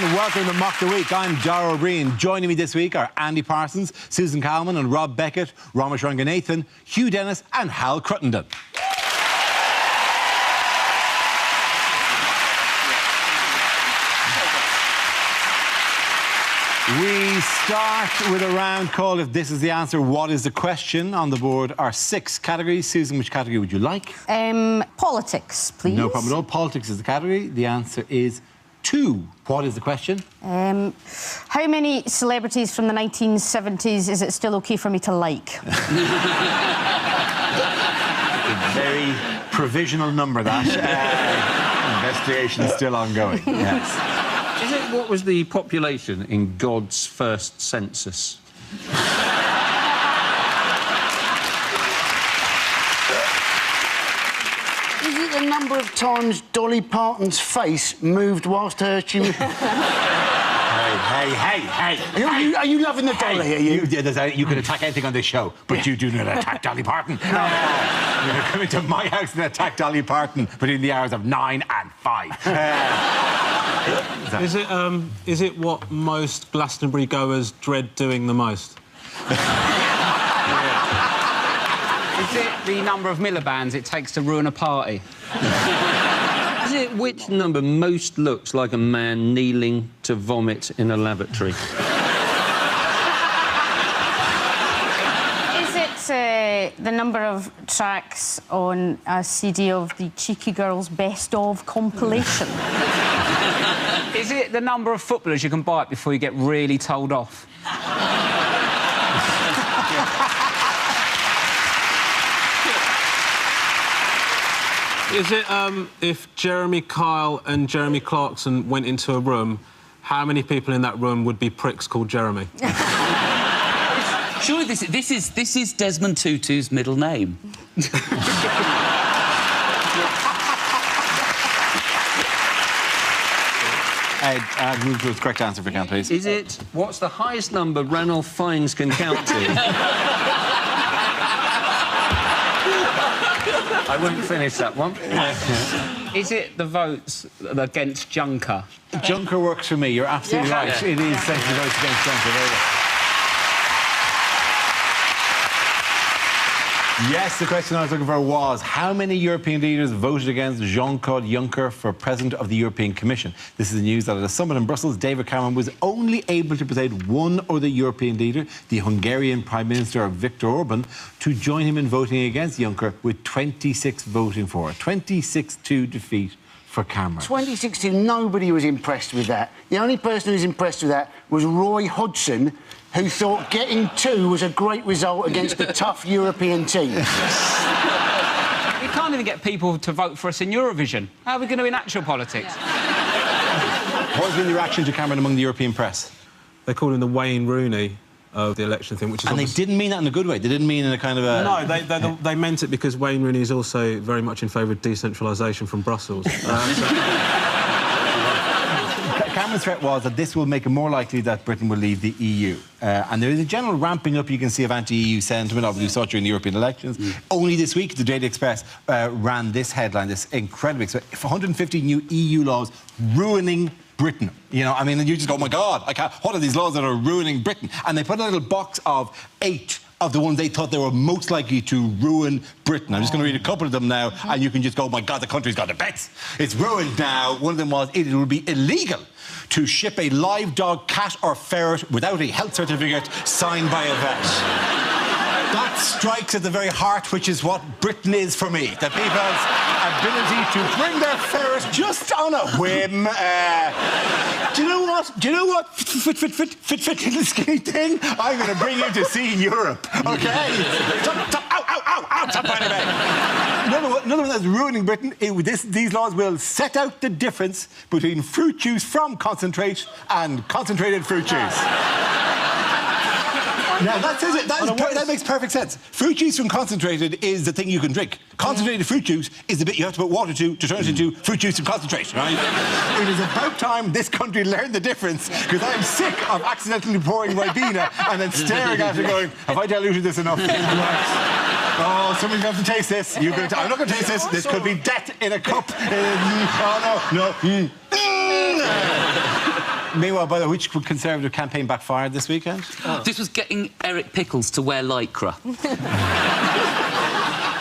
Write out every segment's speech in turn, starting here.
and welcome to Mock the Week. I'm Dara O'Brien. Joining me this week are Andy Parsons, Susan Calman and Rob Beckett, Ramesh Ranganathan, Hugh Dennis and Hal Cruttenden. We start with a round called If This Is the Answer, What is the Question? On the board are 6 categories. Susan, which category would you like? Politics, please. No problem at all. Politics is the category. The answer is 2. What is the question? How many celebrities from the 1970s is it still OK for me to like? A very provisional number, that. Investigation is still ongoing. Yes. Is it what was the population in God's first census? Is it the number of times Dolly Parton's face moved whilst she was... Hey. Are you loving the dolly here, you? You can attack anything on this show, but you do not attack Dolly Parton. You're coming to my house and attack Dolly Parton between the hours of 9 and 5. Is it what most Glastonbury goers dread doing the most? Is it the number of millibands it takes to ruin a party? Is it which number most looks like a man kneeling to vomit in a lavatory? Is it the number of tracks on a CD of the Cheeky Girls Best Of compilation? Is it the number of footballers you can bite before you get really told off? Is it if Jeremy Kyle and Jeremy Clarkson went into a room, how many people in that room would be pricks called Jeremy? Surely this is Desmond Tutu's middle name. Ed, move to the correct answer if you can, please. Is it what's the highest number Ranulph Fiennes can count to? I wouldn't finish that one. Is it the votes against Juncker? Juncker works for me. You're absolutely right. Yeah. It is essentially votes against Juncker. Very well. Yes, the question I was looking for was how many European leaders voted against Jean-Claude Juncker for President of the European Commission? This is the news that at a summit in Brussels, David Cameron was only able to persuade one other European leader, the Hungarian Prime Minister Viktor Orban, to join him in voting against Juncker, with 26 voting for it. 26-2 defeat for Cameron. 2016, nobody was impressed with that. The only person who was impressed with that was Roy Hodgson, who thought getting 2 was a great result against a tough European team. We can't even get people to vote for us in Eurovision. How are we going to in actual politics? What has been the reaction to Cameron among the European press? They call him the Wayne Rooney of the election thing, which is... And they didn't mean that in a good way. They didn't mean in a kind of a... No, they meant it because Wayne Rooney is also very much in favour of decentralisation from Brussels. Cameron's threat was that this will make it more likely that Britain will leave the EU. And there is a general ramping up, you can see, of anti-EU sentiment. Obviously, we saw it during the European elections. Only this week, the Daily Express ran this headline, this incredible... 150 new EU laws ruining Britain. You know, I mean, you just go, oh, my God, what are these laws that are ruining Britain? And they put a little box of 8 of the ones they thought they were most likely to ruin Britain. I'm just going to read a couple of them now, and you can just go, oh, my God, the country's got the bets. It's ruined now. One of them was, it will be illegal to ship a live dog, cat or ferret without a health certificate signed by a vet. That strikes at the very heart, which is what Britain is for me. The people's ability to bring their ferret just on a whim. Do you know what? Fit, little skinny thing. I'm going to bring you to see Europe, OK? Stop right away. Another one that's ruining Britain, these laws will set out the difference between fruit juice from concentrate and concentrated fruit juice. Now, that makes perfect sense. Fruit juice from concentrated is the thing you can drink. Concentrated fruit juice is the bit you have to put water to turn it into fruit juice from concentrate, right? It is about time this country learned the difference, because I'm sick of accidentally pouring Ribena and then staring at it going, have I diluted this enough? Oh, somebody's going to taste this. I'm not going to taste this. This could be death in a cup. Oh, no. Meanwhile, by the way, which Conservative campaign backfired this weekend? This was getting Eric Pickles to wear lycra.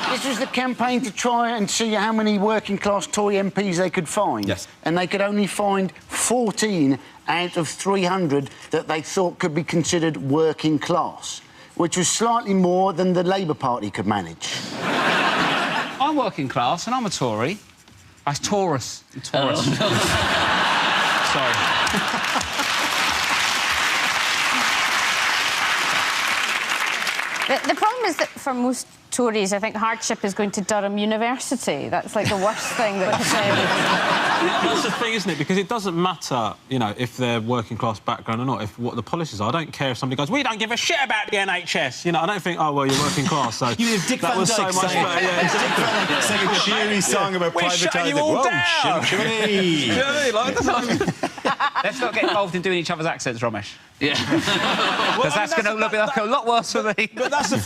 This was the campaign to try and see how many working-class Tory MPs they could find. Yes. And they could only find 14 out of 300 that they thought could be considered working class, which was slightly more than the Labour Party could manage. I'm working class and I'm a Tory. I'm Taurus. I'm Taurus. Sorry. The problem is that for most Tories, I think hardship is going to Durham University. That's like the worst thing that That's the thing, isn't it? Because it doesn't matter, you know, if they're working class background or not, if what the policies are. I don't care if somebody goes, we don't give a shit about the NHS. You know, I don't think, oh, well, you're working class, so... You mean Dick that Van was so Dyke much sang- better. Yeah, exactly. Sang a cheery song about We're privatising. shutting you all down. Shim, Do you know what I mean? Like, Let's not get involved in doing each other's accents, Ramesh. Yeah. Because that's going to look like a lot worse for me. But that's the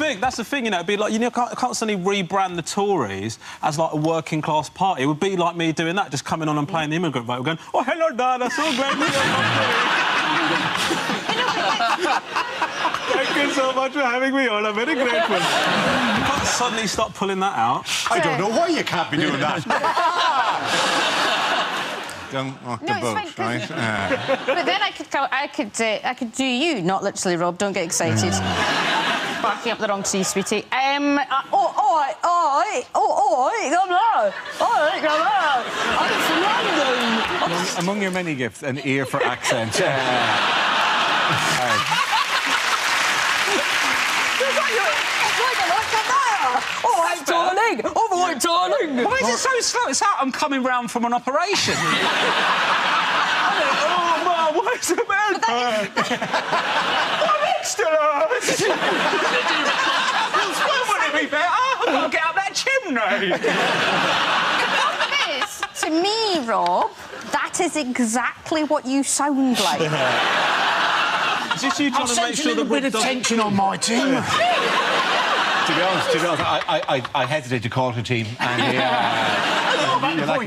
thing, you know, it'd be like, you know, constantly rebrand the Tories as, like, a working-class party. It would be like me doing that, just coming on and playing the immigrant vote, going, oh, hello, Dad, so glad you're Thank you so much for having me on, I'm very grateful. You can't suddenly stop pulling that out. I don't know why you can't be doing that. Don't rock the No, it's boat, fine, right? But then I could do you, not literally, Rob. Don't get excited. Barking up the wrong tree, sweetie. I'm from London. Among your many gifts, an ear for accent. Why is it so slow? It's like I'm coming round from an operation. Oh, Mum, where's the bed? I'm extra large. When would it be better? I've got to get up that chimney. To me, Rob, that is exactly what you sound like. Is this you trying to make sure that a bit of tension on my team. To be honest, I hesitate to call it a team. And,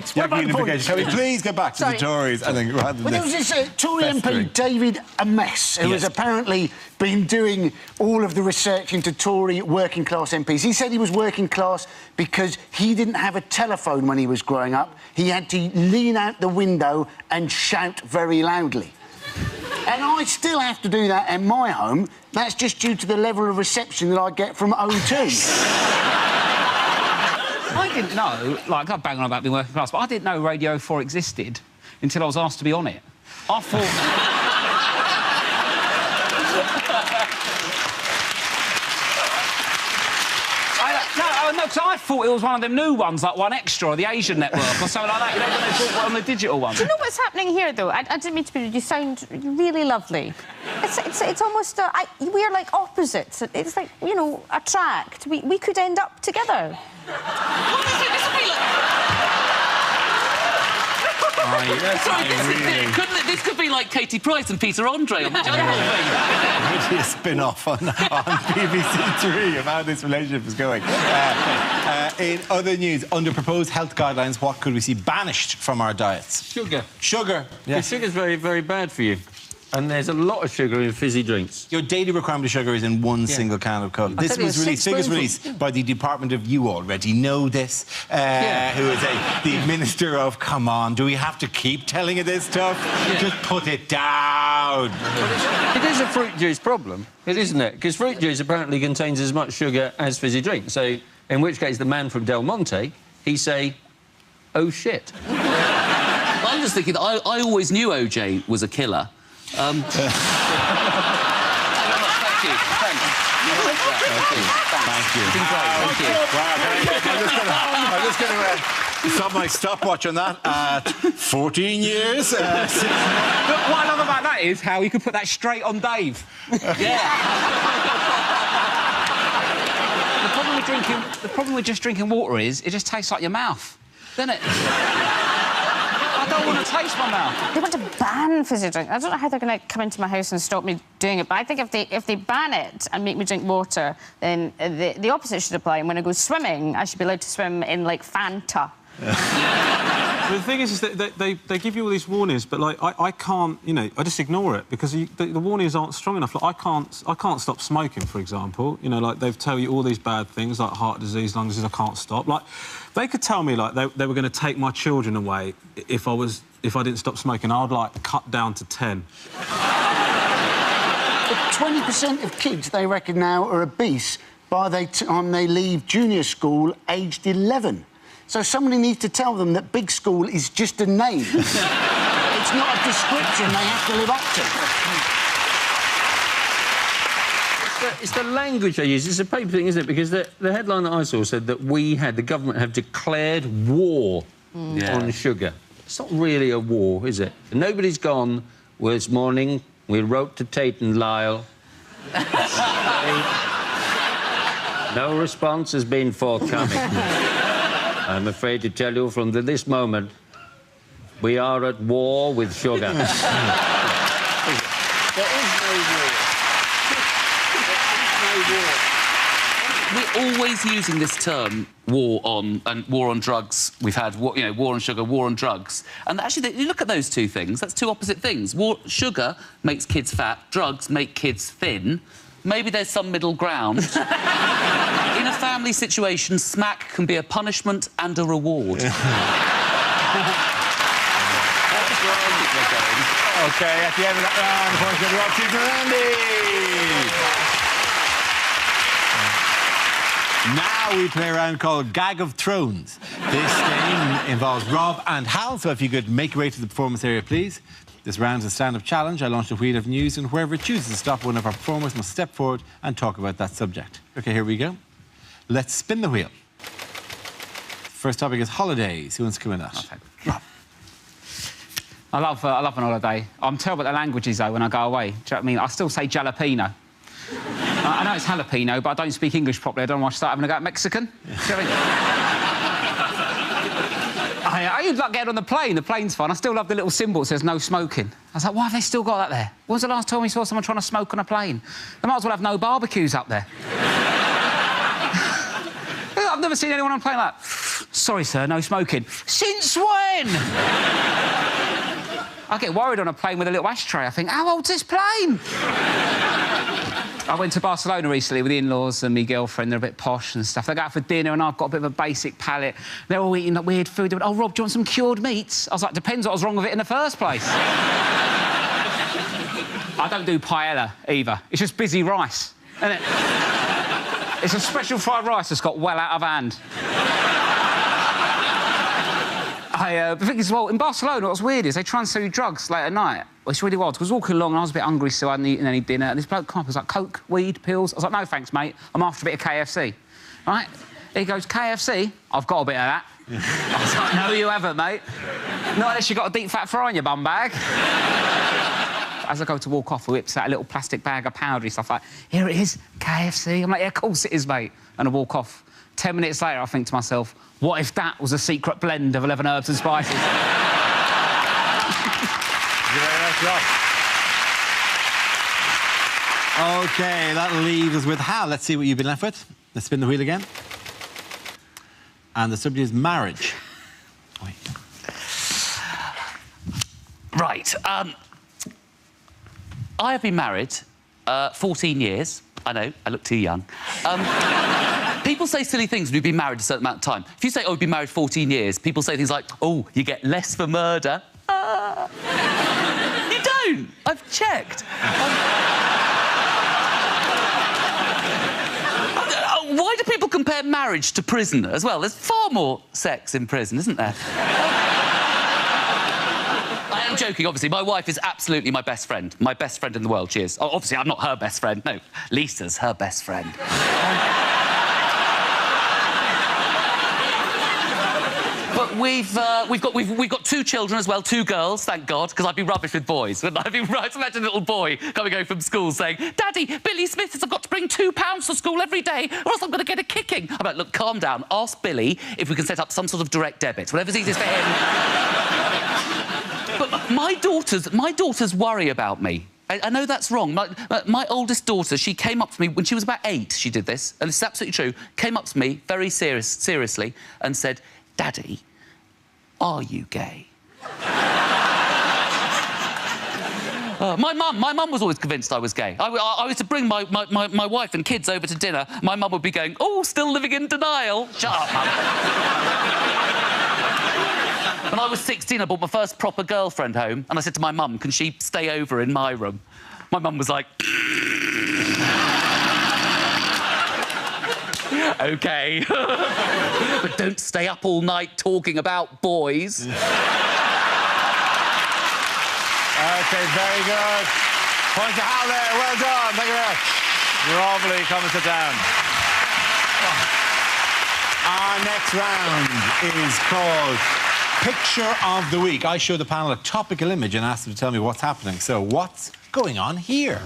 Can we please get back to the Tories? I think rather than Well, there was this Tory MP, David Amess, who has apparently been doing all of the research into Tory working class MPs. He said he was working class because he didn't have a telephone when he was growing up. He had to lean out the window and shout very loudly. And I still have to do that in my home. That's just due to the level of reception that I get from O2. I didn't know, like, I bang on about being working class, but I didn't know Radio 4 existed until I was asked to be on it. I thought... No, because I thought it was one of them new ones, like One Extra or the Asian Network or something like that. You know, when they put on the digital one. Do you know what's happening here, though? I didn't mean to be rude. You sound really lovely. It's almost... we're like opposites. It's like, you know, attract. We could end up together. This could be like Katie Price and Peter Andre on the jungle thing. Maybe a spin-off on BBC Three of how this relationship is going. In other news, under proposed health guidelines, what could we see banished from our diets? Sugar. Sugar. Yes. Sugar's very, very bad for you. And there's a lot of sugar in fizzy drinks. Your daily requirement of sugar is in one single can of Coke. This was released, figures released by the Department of... You already know this. Who is the Minister of... Come on, do we have to keep telling you this stuff? Yeah. Just put it down. It is a fruit juice problem, isn't it? Because fruit juice apparently contains as much sugar as fizzy drink. So, in which case, the man from Del Monte, he'd say, oh, shit. I'm just thinking that I always knew OJ was a killer. Thank you. Thank you. Thank you. I'm just going to stop my stopwatch on that at 14 years. But what I love about that is how you could put that straight on Dave. The problem with just drinking water is it just tastes like your mouth, doesn't it? I don't want to taste my mouth. They want to ban fizzy drink. I don't know how they're going to come into my house and stop me doing it, but I think if they ban it and make me drink water, then the opposite should apply. And when I go swimming, I should be allowed to swim in, like, Fanta. The thing is that they give you all these warnings, but, like, I can't, you know, I just ignore it because the warnings aren't strong enough. Like, I can't stop smoking, for example. You know, like, they tell you all these bad things, like heart disease, lung disease, I can't stop. Like, they could tell me, like, they were going to take my children away if I didn't stop smoking. I'd, like, cut down to 10. 20% of kids, they reckon now, are obese by the time they leave junior school aged 11. So somebody needs to tell them that big school is just a name. It's not a description they have to live up to. It's the language they use. It's a paper thing, isn't it? Because the headline that I saw said that the government have declared war on sugar. It's not really a war, is it? Nobody's gone, well, this morning we wrote to Tate and Lyle. No response has been forthcoming. I'm afraid to tell you from this moment, we are at war with sugar. There is no war. We're always using this term, war on drugs. We've had, war on sugar, war on drugs. And actually, you look at those two things, that's two opposite things. Sugar makes kids fat, drugs make kids thin. Maybe there's some middle ground. In a family situation, smack can be a punishment and a reward. OK, at the end of that round, the points go to Rob Cheese and Andy. Now we play a round called Gag of Thrones. This game involves Rob and Hal, so if you could make your way to the performance area, please. This round is a stand-up challenge. I launched a wheel of news, and whoever chooses to stop one of our performers must step forward and talk about that subject. OK, here we go. Let's spin the wheel. First topic is holidays. Who wants to come in that? Okay. Rob. I love an holiday. I'm terrible at the languages, though, when I go away. Do you know what I mean? I still say jalapeno. I know it's jalapeno, but I don't speak English properly. I don't want to start having a go at Mexican. Do you know what I mean? I like getting on the plane. The plane's fine. I still love the little symbol that says no smoking. I was like, why have they still got that there? When was the last time we saw someone trying to smoke on a plane? They might as well have no barbecues up there. I've never seen anyone on a plane like, sorry, sir, no smoking. Since when? I get worried on a plane with a little ashtray. I think, how old's this plane? I went to Barcelona recently with the in-laws and my girlfriend. They're a bit posh and stuff. They go out for dinner and I've got a bit of a basic palate. They're all eating like weird food. They went, oh, Rob, do you want some cured meats? I was like, depends what was wrong with it in the first place. I don't do paella either. It's just busy rice, isn't it? It's a special fried rice that's got well out of hand. The thing is, well, in Barcelona, what's weird is they try and sell you drugs late at night. Well, it's really wild, because I was walking along and I was a bit hungry, so I hadn't eaten any dinner, and this bloke came up, he was like, Coke, weed, pills? I was like, no, thanks, mate. I'm after a bit of KFC. Right? He goes, KFC? I've got a bit of that. I was like, no, you haven't, mate. Not unless you've got a deep fat fry in your bum bag. As I go to walk off, he whips out a little plastic bag of powdery stuff like, here it is, KFC. I'm like, yeah, of course it is, mate. And I walk off. 10 minutes later, I think to myself, what if that was a secret blend of 11 herbs and spices? Thank you very much, Rob. OK, that'll leave us with Hal. Let's see what you've been left with. Let's spin the wheel again. And the subject is marriage. Wait. Right. I have been married 14 years. I know, I look too young. People say silly things when you've been married a certain amount of time. If you say, oh, you've been married 14 years, people say things like, oh, you get less for murder. You don't. I've checked. Why do people compare marriage to prison as well? There's far more sex in prison, isn't there? I am joking, obviously. My wife is absolutely my best friend. My best friend in the world, she is. Oh, obviously, I'm not her best friend. No, Lisa's her best friend. But we've got 2 children as well, 2 girls, thank God, because I'd be rubbish with boys. Wouldn't I? I'd be right. Imagine a little boy coming home from school saying, Daddy, Billy Smith says I've got to bring £2 to school every day, or else I'm going to get a kicking. I'm like, look, calm down. Ask Billy if we can set up some sort of direct debit, whatever's easiest for him. But my daughters worry about me. I know that's wrong. My oldest daughter, she came up to me when she was about 8, she did this, and this is absolutely true, came up to me very seriously and said, Daddy, Are you gay? My mum was always convinced I was gay. I was to bring my wife and kids over to dinner. My mum would be going, "Oh, still living in denial." Shut up, Mum. When I was 16, I brought my first proper girlfriend home, and I said to my mum, "Can she stay over in my room?" My mum was like, "OK." But don't stay up all night talking about boys. OK, very good. Point to Hal there. Well done. Thank you very much. You're awfully. Come and sit down. Our next round is called Picture of the Week. I show the panel a topical image and ask them to tell me what's happening. So, what's going on here?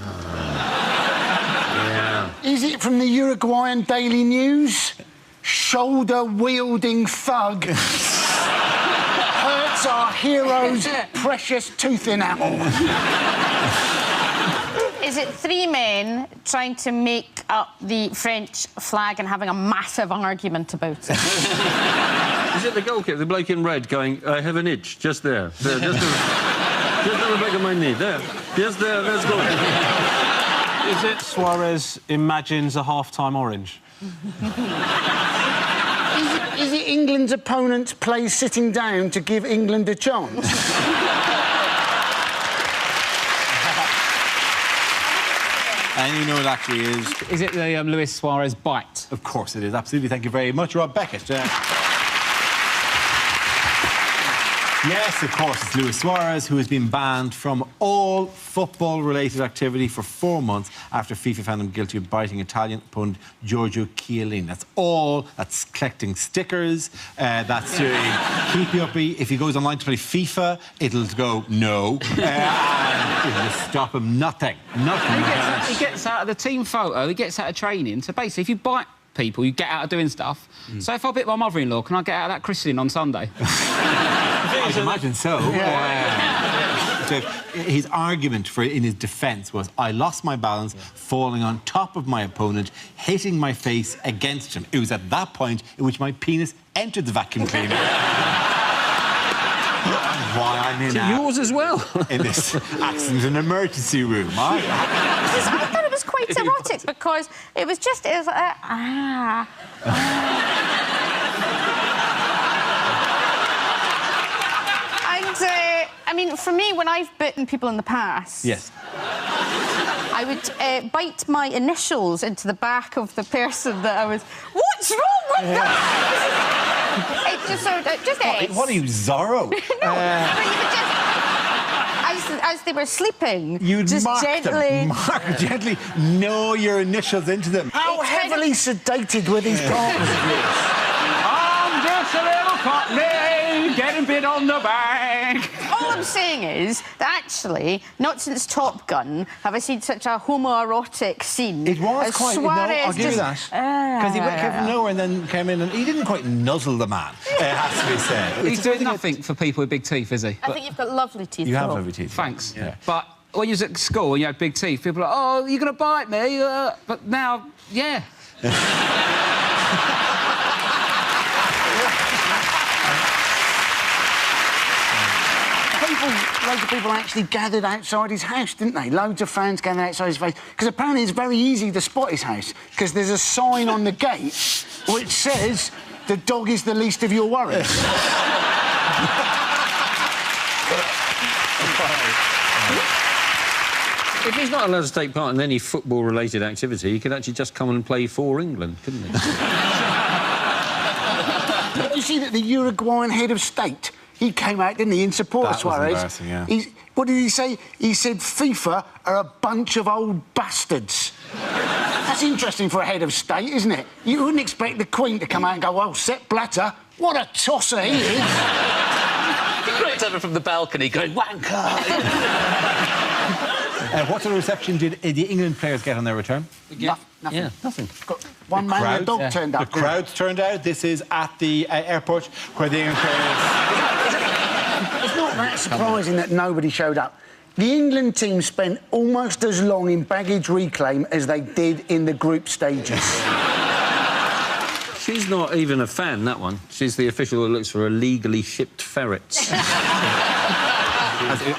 Is it from the Uruguayan Daily News? Shoulder-wielding thug hurts our hero's precious tooth enamel. Is it three men trying to make up the French flag and having a massive argument about it? Is it the goalkeeper, the bloke in red, going, "I have an itch, just there. There, just on the back of my knee, there. Just there, let's go." Is it Suarez imagines a half-time orange? Is it England's opponent plays sitting down to give England a chance? And you know it actually is. Is it the Luis Suarez bite? Of course it is, absolutely. Thank you very much, Rob Beckett. Yes, of course, it's Luis Suarez, who has been banned from all football-related activity for 4 months after FIFA found him guilty of biting Italian opponent Giorgio Chiellini. That's all. That's collecting stickers. That's doing keepy uppy. If he goes online to play FIFA, it'll go no. And it'll just stop him. Nothing. Nothing. He gets out of the team photo, he gets out of training. So basically, if you bite people, you get out of doing stuff. So if I bit my mother-in-law, can I get out of that christening on Sunday? I can imagine so. So his argument in his defence was, I lost my balance, falling on top of my opponent, hitting my face against him. It was at that point in which my penis entered the vacuum cleaner. Why I'm in yours as well. in this accident and emergency room. I thought it was quite erotic because it was just... It was I mean, for me, when I've bitten people in the past... Yes. I would bite my initials into the back of the person that I was... What's wrong with that? It just sort of... Just What are you, Zorro? No, but you would just... As they were sleeping, You'd just mark gently... them. Gently know your initials into them. How heavily sedated were these partners of yours? I'm just a little cockney, getting bit on the back. All I'm saying is that actually, not since Top Gun have I seen such a homoerotic scene. It was as quite... Suarez no, I'll give you that. Because he came from nowhere and then came in and he didn't quite nuzzle the man, it has to be said. He's doing nothing for people with big teeth, is he? I think you've got lovely teeth. You have though. lovely teeth. Thanks. Yeah. But when you was at school and you had big teeth, people were like, "Oh, you're going to bite me." But now, yeah. Loads of people actually gathered outside his house, didn't they? Loads of fans gathered outside his house. Because apparently it's very easy to spot his house, because there's a sign on the gate which says, "The dog is the least of your worries." If he's not allowed to take part in any football-related activity, he could actually just come and play for England, couldn't he? Did you see that the Uruguayan head of state, he came out, didn't he, in support of That was Suarez? embarrassing, yeah. What did he say? He said FIFA are a bunch of old bastards. That's interesting for a head of state, isn't it? You wouldn't expect the Queen to come out and go, "Well, Sepp Blatter, what a tosser he is." He looked over from the balcony going, "Wanker!" What sort of reception did the England players get on their return? Nothing. Yeah, nothing. Got one man and a dog turned up. The crowds turned out. This is at the airport where the England players... It's not that surprising that nobody showed up. The England team spent almost as long in baggage reclaim as they did in the group stages. She's not even a fan, that one. She's the official who looks for illegally shipped ferrets.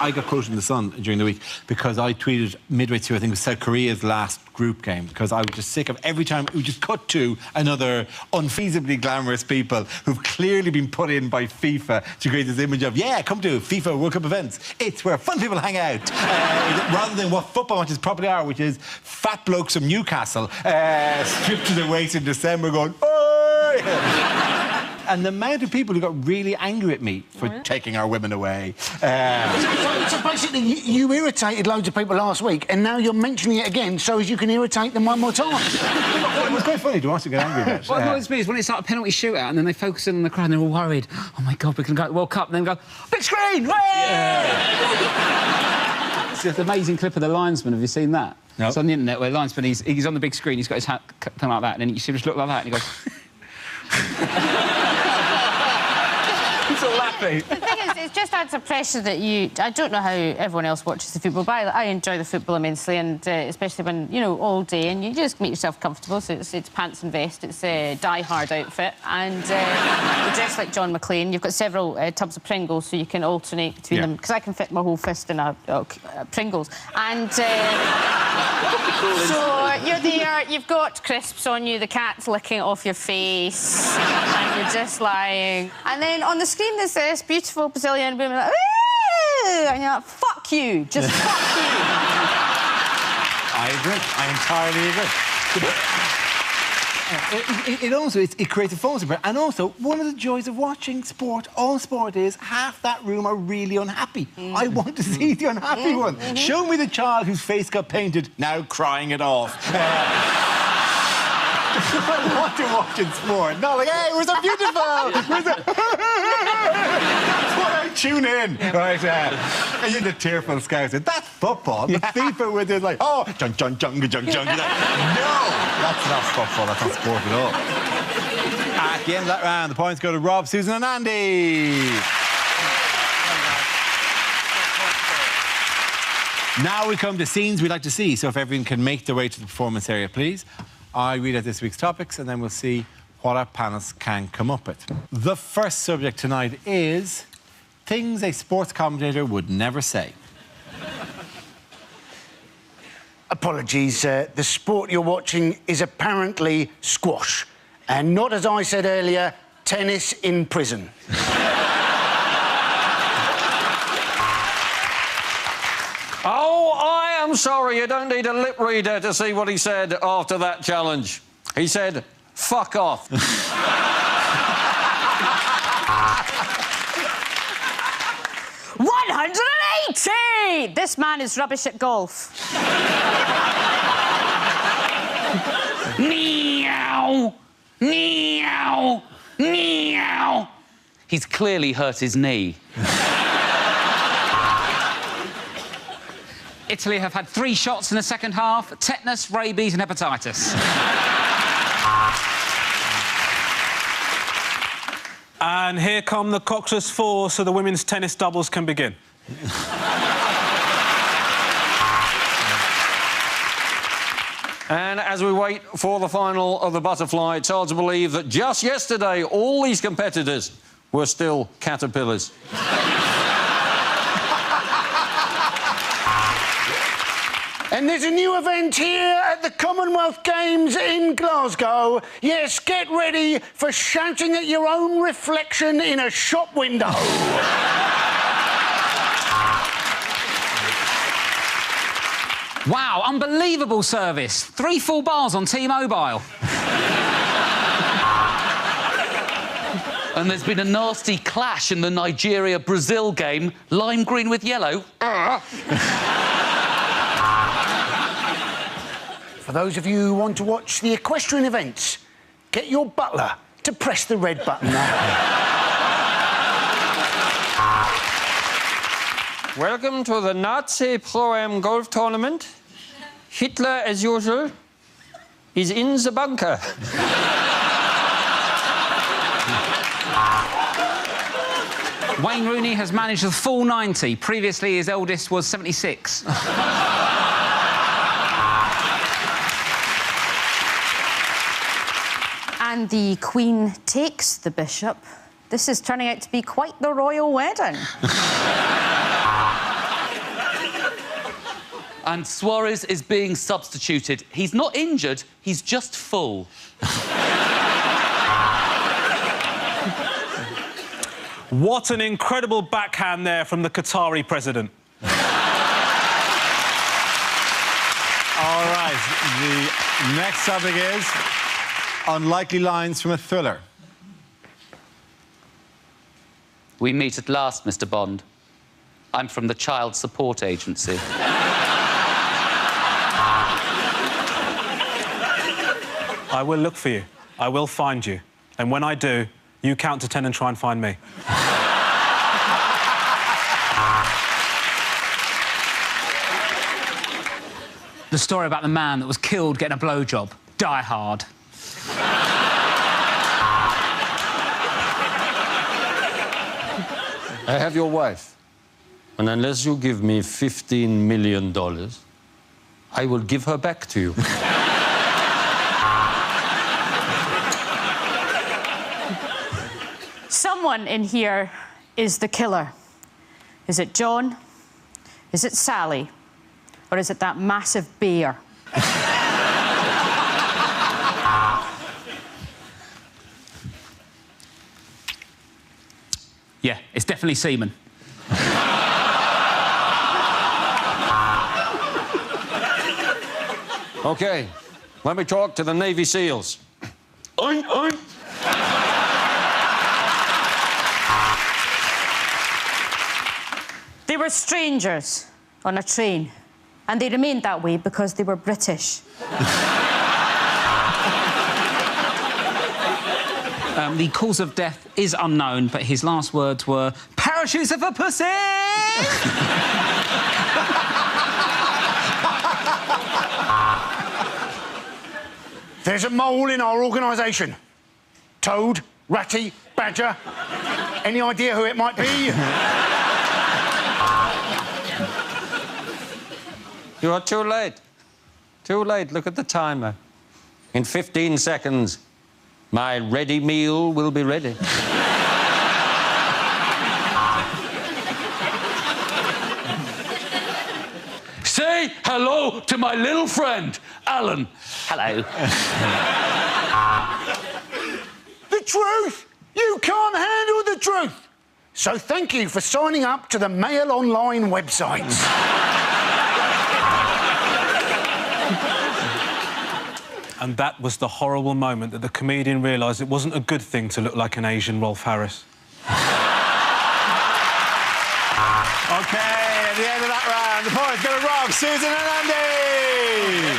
I got quoted in The Sun during the week because I tweeted midway through, I think it was South Korea's last group game, because I was just sick of every time we just cut to another unfeasibly glamorous people who've clearly been put in by FIFA to create this image of, yeah, come to FIFA World Cup events. It's where fun people hang out. Rather than what football matches properly are, which is fat blokes from Newcastle stripped to their waist in December going, oh! And the amount of people who got really angry at me for taking our women away. So basically, you irritated loads of people last week, and now you're mentioning it again so as you can irritate them one more time. It was quite funny to watch them get angry about it. What annoys me is when it's like a penalty shootout and then they focus in on the crowd and they're all worried. Oh, my God, we can go to the World Cup. And then go, big screen! It's just an amazing clip of the linesman. Have you seen that? No. It's on the internet where the linesman, he's on the big screen, he's got his hat kind like that, and then you see him just look like that, and he goes... He's all laughing. The thing is, it just adds a pressure that you... I don't know how everyone else watches the football, but I enjoy the football immensely, and especially when, you know, all day, and you just make yourself comfortable, so it's pants and vest, it's a die-hard outfit, and you dress like John McClane. You've got several tubs of Pringles, so you can alternate between them, because I can fit my whole fist in a Pringles. And... so you're there, you've got crisps on you, the cat's licking off your face, and you're just lying. And then on the screen there's this beautiful Brazilian woman like, ooh, and you're like, fuck you, just fuck you. I agree. I entirely agree. It also it creates a false impression. And also, one of the joys of watching sport, all sport, is half that room are really unhappy. I want to see the unhappy one. Show me the child whose face got painted, now crying it off. I want to watch in sport. Not like, hey, we're so beautiful. That's what I tune in. Right, and you're the tearful scouser. That's football. The FIFA where they're like, oh, junk, junk, junk, junk, junk. No, that's not football. That's not sport at all. At the end of that round, the points go to Rob, Susan and Andy. Now we come to scenes we'd like to see. So if everyone can make their way to the performance area, please. I read out this week's topics and then we'll see what our panelists can come up with. The first subject tonight is things a sports commentator would never say. Apologies, the sport you're watching is apparently squash, and not, as I said earlier, tennis in prison. Oh, I am sorry, you don't need a lip reader to see what he said after that challenge. He said, fuck off. 180! This man is rubbish at golf. Meow! Meow! Meow! He's clearly hurt his knee. Italy have had 3 shots in the second half, tetanus, rabies and hepatitis. And here come the Cockless 4, so the women's tennis doubles can begin. And as we wait for the final of the butterfly, it's hard to believe that just yesterday all these competitors were still caterpillars. And there's a new event here at the Commonwealth Games in Glasgow. Yes, get ready for shouting at your own reflection in a shop window. Wow, unbelievable service. 3 full bars on T-Mobile. And there's been a nasty clash in the Nigeria-Brazil game. Lime green with yellow. For those of you who want to watch the equestrian events, get your butler to press the red button now. Welcome to the Nazi Pro-Am golf tournament. Hitler, as usual, is in the bunker. Wayne Rooney has managed the full 90. Previously, his eldest was 76. And And the Queen takes the bishop. This is turning out to be quite the royal wedding. And Suarez is being substituted. He's not injured, he's just full. What an incredible backhand there from the Qatari president. All right, the next topic is unlikely lines from a thriller. We meet at last, Mr. Bond. I'm from the Child Support Agency. I will look for you. I will find you. And when I do, you count to 10 and try and find me. The story about the man that was killed getting a blowjob. Die Hard. I have your wife. And unless you give me $15 million, I will give her back to you. Someone in here is the killer. Is it John? Is it Sally? Or is it that massive bear? Yeah, it's definitely semen. OK, let me talk to the Navy SEALs. Oink, oink. They were strangers on a train, and they remained that way because they were British. The cause of death is unknown, but his last words were, "Parachutes are for pussy!" There's a mole in our organisation. Toad, Ratty, Badger. Any idea who it might be? You are too late. Too late. Look at the timer. In 15 seconds, my ready meal will be ready. Say hello to my little friend, Alan. Hello. The truth! You can't handle the truth! So thank you for signing up to the Mail Online websites. And that was the horrible moment that the comedian realised it wasn't a good thing to look like an Asian Rolf Harris. OK, at the end of that round, the points go to Rob, Susan and Andy!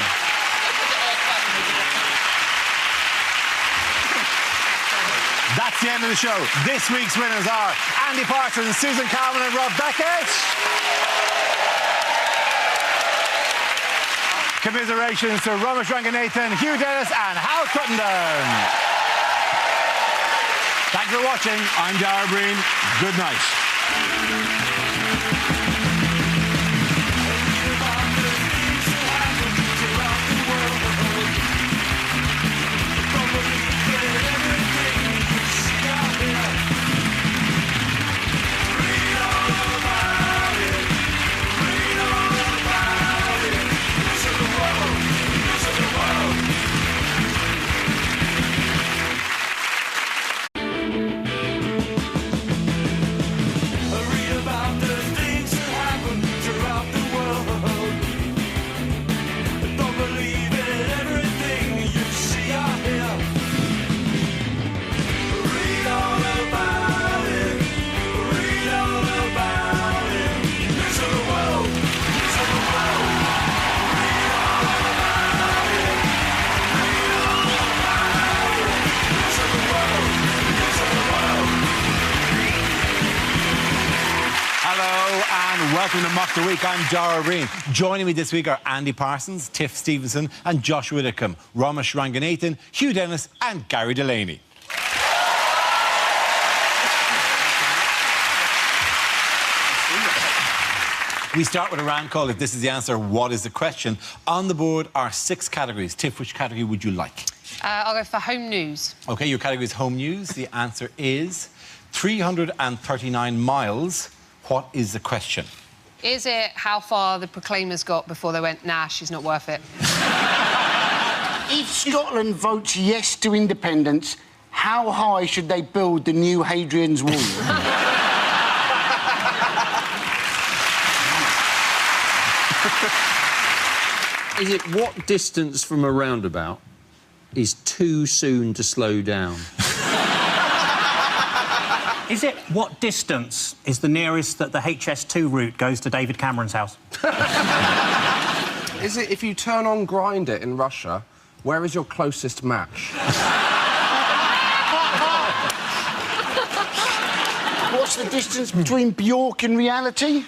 That's the end of the show. This week's winners are Andy Parsons, Susan Calvin and Rob Beckett. Commiserations to Ramesh Ranganathan, Hugh Dennis and Hal Crittenden. Thanks for watching. I'm Dara Breen. Good night. Welcome to Mock the Week. I'm Dara Breen. Joining me this week are Andy Parsons, Tiff Stevenson and Joshua Whitcomb, Ramesh Ranganathan, Hugh Dennis and Gary Delaney. We start with a round call. If this is the answer, what is the question? On the board are 6 categories. Tiff, which category would you like? I'll go for home news. OK, your category is home news. The answer is 339 miles. What is the question? Is it how far the Proclaimers got before they went, nah, she's not worth it? If Scotland votes yes to independence, how high should they build the new Hadrian's Wall? Is it what distance from a roundabout is too soon to slow down? Is it what distance is the nearest that the HS2 route goes to David Cameron's house? Is it if you turn on Grindr in Russia, where is your closest match? What's the distance between Bjork and reality?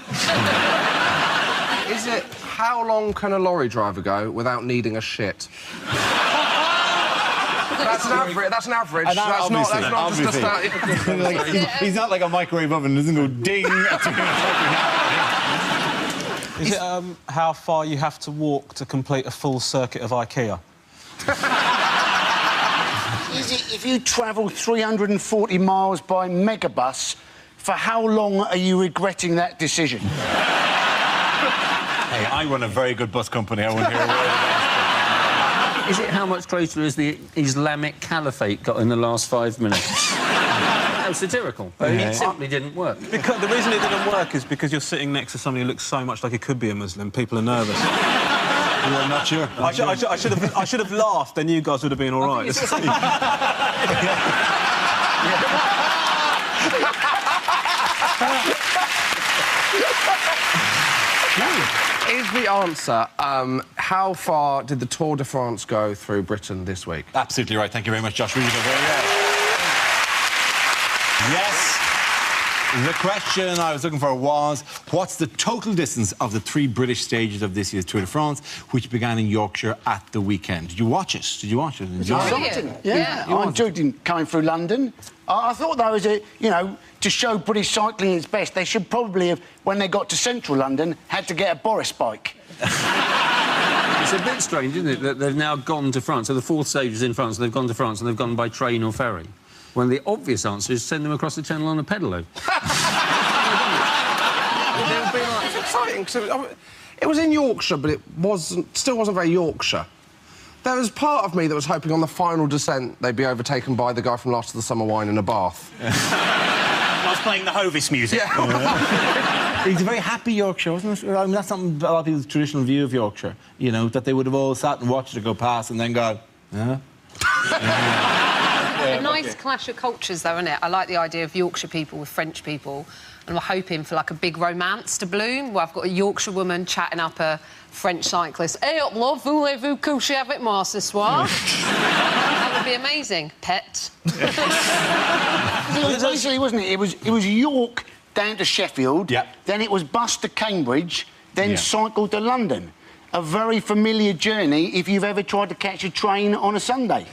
Is it how long can a lorry driver go without needing a shit? That's an average. That's an average. That's not just a start. He's not like a microwave oven. Doesn't go ding. Is it how far you have to walk to complete a full circuit of IKEA? Is it if you travel 340 miles by megabus, for how long are you regretting that decision? Hey, I run a very good bus company. I won't hear a word of that. Is it how much closer has the Islamic Caliphate got in the last 5 minutes? That was satirical. It simply didn't work. Because the reason it didn't work is because you're sitting next to somebody who looks so much like he could be a Muslim. People are nervous. I'm not sure. I should have laughed, then you guys would have been all right. Is the answer how far did the Tour de France go through Britain this week? Absolutely right. Thank you very much, Josh. Really good. Very well. Yes. The question I was looking for was, what's the total distance of the 3 British stages of this year's Tour de France, which began in Yorkshire at the weekend? Did you watch it? Did you watch it? Exciting. Yeah. I enjoyed coming through London. I thought that was to show British cycling its best, they should probably have, when they got to central London, had to get a Boris bike. It's a bit strange, isn't it, that they've now gone to France. So the 4th stage is in France, and they've gone to France, and they've gone by train or ferry. When the obvious answer is send them across the channel on a pedalo. It's exciting, because it was in Yorkshire, but it still wasn't very Yorkshire. There was part of me that was hoping on the final descent they'd be overtaken by the guy from Last of the Summer Wine in a bath. I was playing the Hovis music. Yeah. He's a very happy Yorkshire, wasn't it? I mean, that's something a lot of people's traditional view of Yorkshire, you know, that they would have all sat and watched it go past and then gone, yeah. A nice clash of cultures, though, isn't it? I like the idea of Yorkshire people with French people, and we're hoping for, like, a big romance to bloom, where I've got a Yorkshire woman chatting up a French cyclist. Hey up, love, voulez-vous coucher avec moi ce soir? That would be amazing. Pet. Basically, wasn't it? It was York down to Sheffield, then it was bus to Cambridge, then cycle to London. A very familiar journey if you've ever tried to catch a train on a Sunday.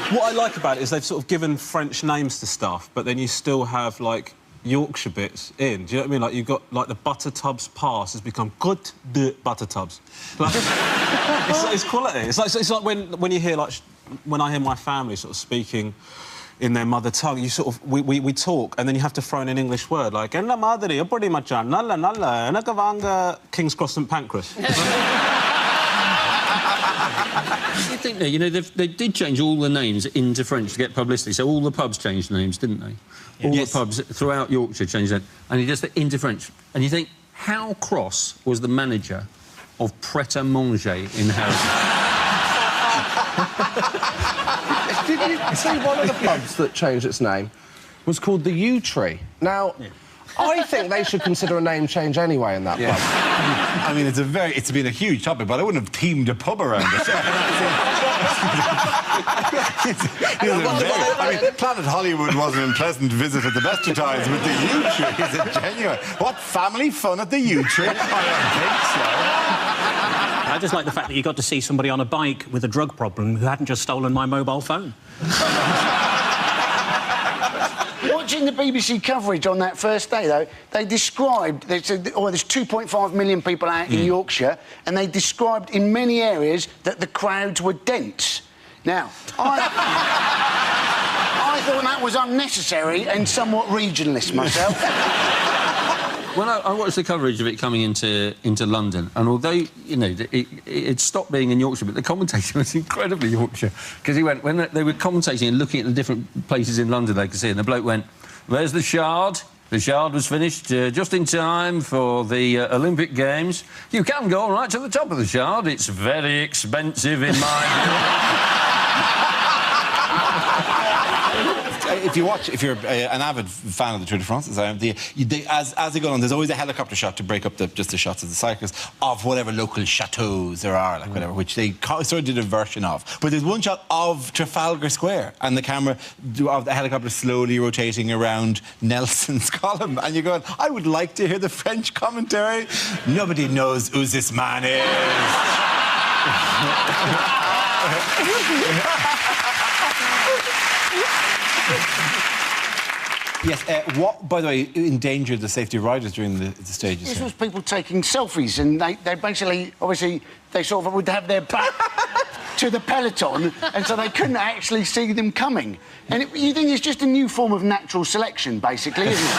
What I like about it is they've sort of given French names to stuff, but then you still have, like, Yorkshire bits in. Do you know what I mean? Like, you've got, like, the Buttertubs Pass has become Côte de Buttertubs. Like, it's quality. It's like when you hear, like, when I hear my family sort of speaking in their mother tongue, you sort of... We talk, and then you have to throw in an English word, like, "En la madre, yo pretty much nalla, nalla, enakavanga, King's Cross St Pancras." You think, you know, they did change all the names into French to get publicity, so all the pubs changed names, didn't they? All the pubs throughout Yorkshire changed that, and you just into French. And you think, how cross was the manager of Pret-a-Manger in Harrogate? Did you see one of the pubs that changed its name was called the Yew Tree? Now, I think they should consider a name change anyway in that pub. I mean, it's been a huge topic, but I wouldn't have teamed a pub around it. I mean, Planet Hollywood was an unpleasant visit at the best of times, but the Yew Tree is a genuine... What family fun at the Yew Tree? I don't think so. I just like the fact that you got to see somebody on a bike with a drug problem who hadn't just stolen my mobile phone. Watching the BBC coverage on that first day, though, they described... They said, oh, there's 2.5 million people out in Yorkshire, and they described in many areas that the crowds were dense. Now, I thought that was unnecessary and somewhat regionalist myself. Well, I watched the coverage of it coming into London, and although, you know, it stopped being in Yorkshire, but the commentator was incredibly Yorkshire, because he went, when they were commentating and looking at the different places in London they could see, and the bloke went, "There's the Shard. The Shard was finished just in time for the Olympic Games. You can go right to the top of the Shard. It's very expensive in my..." If you're an avid fan of the Tour de France, as I am, as they go on, there's always a helicopter shot to break up just the shots of the cyclists of whatever local chateaus there are, like whatever, which they sort of did a version of. But there's one shot of Trafalgar Square, and the camera of the helicopter slowly rotating around Nelson's column, and you're going, I would like to hear the French commentary. Nobody knows who this man is. Yes, what, by the way, endangered the safety of riders during the stages? This was people taking selfies, and they basically, obviously, they sort of would have their back to the peloton, and so they couldn't actually see them coming. And you think it's just a new form of natural selection, basically, isn't it?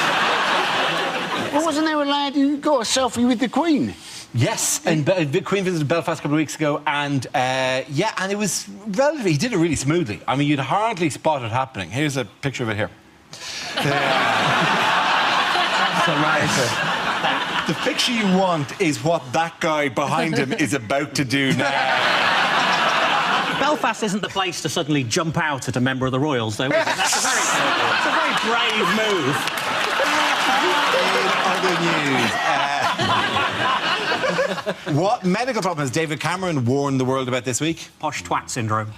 Well, wasn't there a lad who got a selfie with the Queen? Yes, and the Queen visited Belfast a couple of weeks ago, and yeah, and it was relatively... He did it really smoothly. I mean, you'd hardly spot it happening. Here's a picture of it here. That's amazing. The picture you want is what that guy behind him is about to do now. Belfast isn't the place to suddenly jump out at a member of the Royals, though, is it? That's a very brave move. In other news... what medical problem has David Cameron warned the world about this week? Posh twat syndrome.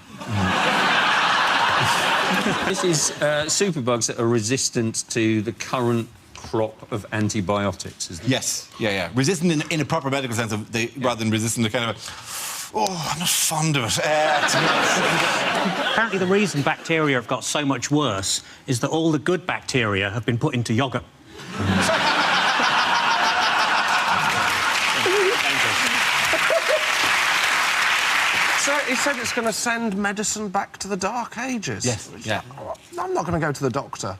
This is superbugs that are resistant to the current crop of antibiotics, isn't it? Yes, yeah. Resistant in a proper medical sense, rather than resistant to kind of oh, I'm not fond of it. Apparently the reason bacteria have got so much worse is that all the good bacteria have been put into yoghurt. So he said it's going to send medicine back to the Dark Ages. Yes, yeah. I'm not going to go to the doctor.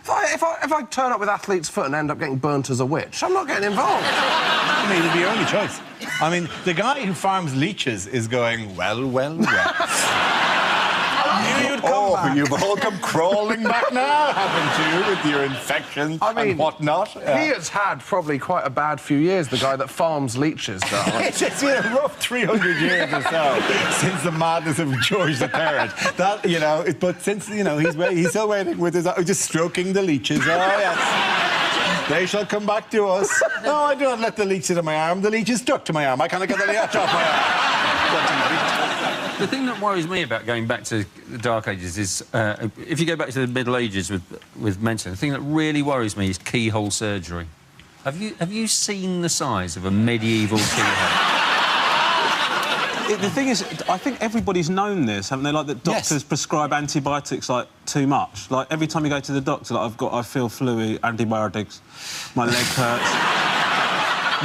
If I turn up with athlete's foot and end up getting burnt as a witch, I'm not getting involved. I mean, it'd be your only choice. I mean, the guy who farms leeches is going, well. You've all come crawling back now, haven't you, with your infections and whatnot? He has had probably quite a bad few years, the guy that farms leeches, darling. It's been a rough 300 years or so since the madness of George III. That, you know, but since, you know, he's still waiting with his... just stroking the leeches. Oh, yes. They shall come back to us. No, I do not let the leech sit on my arm. The leech is stuck to my arm. I cannot get the leech off my arm. The thing that worries me about going back to the Dark Ages is, if you go back to the Middle Ages with medicine, the thing that really worries me is keyhole surgery. Have you seen the size of a medieval keyhole? The thing is, I think everybody's known this, haven't they? Like that doctors prescribe antibiotics like too much. Like every time you go to the doctor, like I feel fluey, antibiotics. My leg hurts.